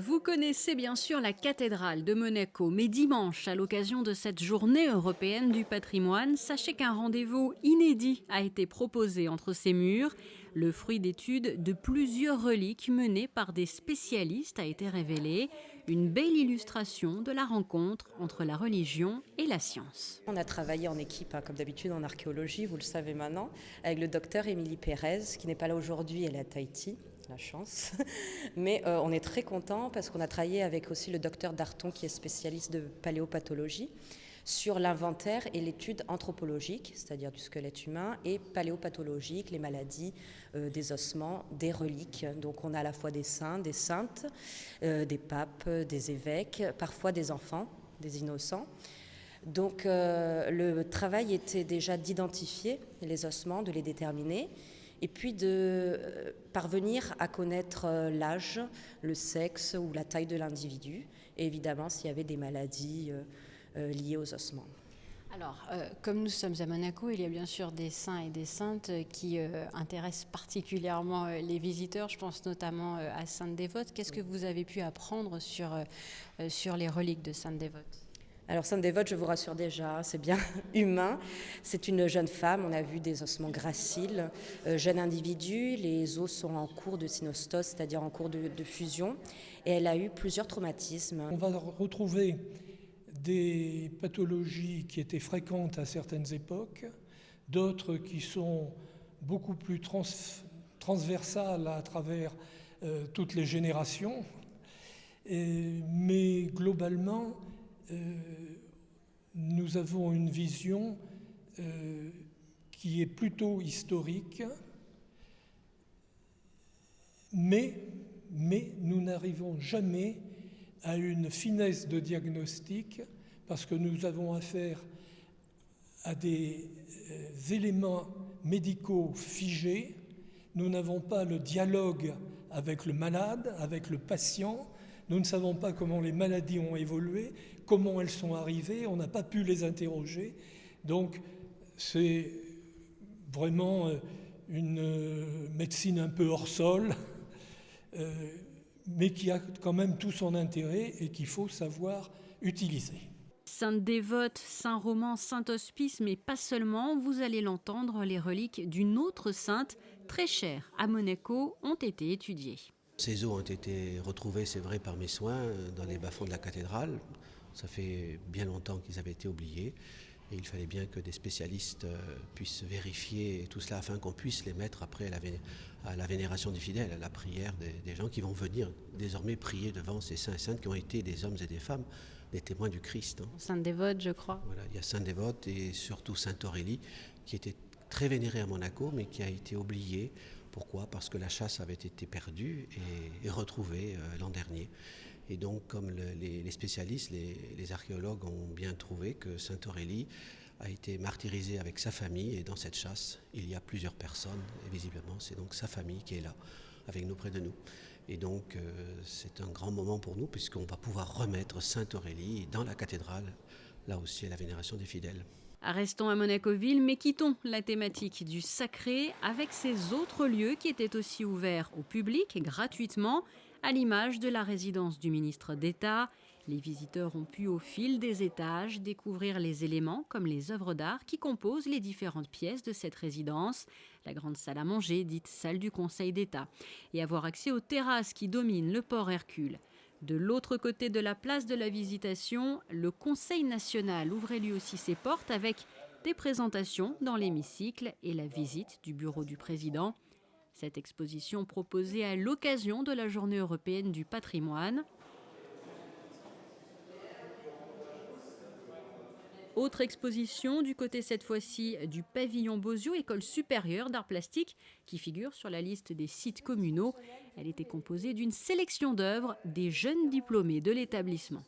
Vous connaissez bien sûr la cathédrale de Monaco, mais dimanche, à l'occasion de cette journée européenne du patrimoine, sachez qu'un rendez-vous inédit a été proposé entre ces murs. Le fruit d'études de plusieurs reliques menées par des spécialistes a été révélé. Une belle illustration de la rencontre entre la religion et la science. On a travaillé en équipe, comme d'habitude en archéologie, vous le savez maintenant, avec le docteur Émilie Pérez, qui n'est pas là aujourd'hui, elle est à Tahiti, la chance. Mais on est très content parce qu'on a travaillé avec aussi le docteur Darton, qui est spécialiste de paléopathologie, sur l'inventaire et l'étude anthropologique, c'est-à-dire du squelette humain, et paléopathologique, les maladies des ossements, des reliques. Donc on a à la fois des saints, des saintes, des papes, des évêques, parfois des enfants, des innocents. Donc le travail était déjà d'identifier les ossements, de les déterminer, et puis de parvenir à connaître l'âge, le sexe ou la taille de l'individu, et évidemment s'il y avait des maladies liées aux ossements. Alors, comme nous sommes à Monaco, il y a bien sûr des saints et des saintes qui intéressent particulièrement les visiteurs. Je pense notamment à Sainte-Dévote. Qu'est-ce que vous avez pu apprendre sur les reliques de Sainte-Dévote ? Alors Sainte-Dévote, je vous rassure déjà, c'est bien humain. C'est une jeune femme, on a vu des ossements graciles, jeune individu, les os sont en cours de synostose, c'est-à-dire en cours de fusion, et elle a eu plusieurs traumatismes. On va retrouver des pathologies qui étaient fréquentes à certaines époques, d'autres qui sont beaucoup plus transversales à travers toutes les générations, mais globalement, nous avons une vision qui est plutôt historique, mais nous n'arrivons jamais à une finesse de diagnostic parce que nous avons affaire à des éléments médicaux figés. Nous n'avons pas le dialogue avec le malade, avec le patient. Nous ne savons pas comment les maladies ont évolué, comment elles sont arrivées, on n'a pas pu les interroger. Donc c'est vraiment une médecine un peu hors sol, mais qui a quand même tout son intérêt et qu'il faut savoir utiliser. Sainte-Dévote, Saint-Roman, Saint-Hospice, mais pas seulement, vous allez l'entendre, les reliques d'une autre sainte très chère à Monaco ont été étudiées. Ces os ont été retrouvés, c'est vrai, par mes soins, dans les bas-fonds de la cathédrale. Ça fait bien longtemps qu'ils avaient été oubliés. Et il fallait bien que des spécialistes puissent vérifier tout cela afin qu'on puisse les mettre après à la vénération des fidèles, à la prière des gens qui vont venir désormais prier devant ces saints et saintes qui ont été des hommes et des femmes, des témoins du Christ. Sainte-Dévote, je crois. Voilà, il y a Sainte-Dévote et surtout Sainte Aurélie qui était très vénérée à Monaco mais qui a été oubliée. Pourquoi ? Parce que la chasse avait été perdue et retrouvée l'an dernier. Et donc, comme les spécialistes, les archéologues ont bien trouvé que Sainte Aurélie a été martyrisée avec sa famille. Et dans cette chasse, il y a plusieurs personnes. Et visiblement, c'est donc sa famille qui est là, avec nous, près de nous. Et donc, c'est un grand moment pour nous, puisqu'on va pouvoir remettre Sainte Aurélie dans la cathédrale, là aussi à la vénération des fidèles. Restons à Monaco-Ville, mais quittons la thématique du sacré avec ces autres lieux qui étaient aussi ouverts au public gratuitement, à l'image de la résidence du ministre d'État. Les visiteurs ont pu, au fil des étages, découvrir les éléments comme les œuvres d'art qui composent les différentes pièces de cette résidence, la grande salle à manger, dite salle du Conseil d'État, et avoir accès aux terrasses qui dominent le port Hercule. De l'autre côté de la place de la Visitation, le Conseil national ouvrait lui aussi ses portes avec des présentations dans l'hémicycle et la visite du bureau du président. Cette exposition proposée à l'occasion de la Journée européenne du patrimoine. Autre exposition, du côté cette fois-ci du pavillon Bozio, école supérieure d'art plastique, qui figure sur la liste des sites communaux. Elle était composée d'une sélection d'œuvres des jeunes diplômés de l'établissement.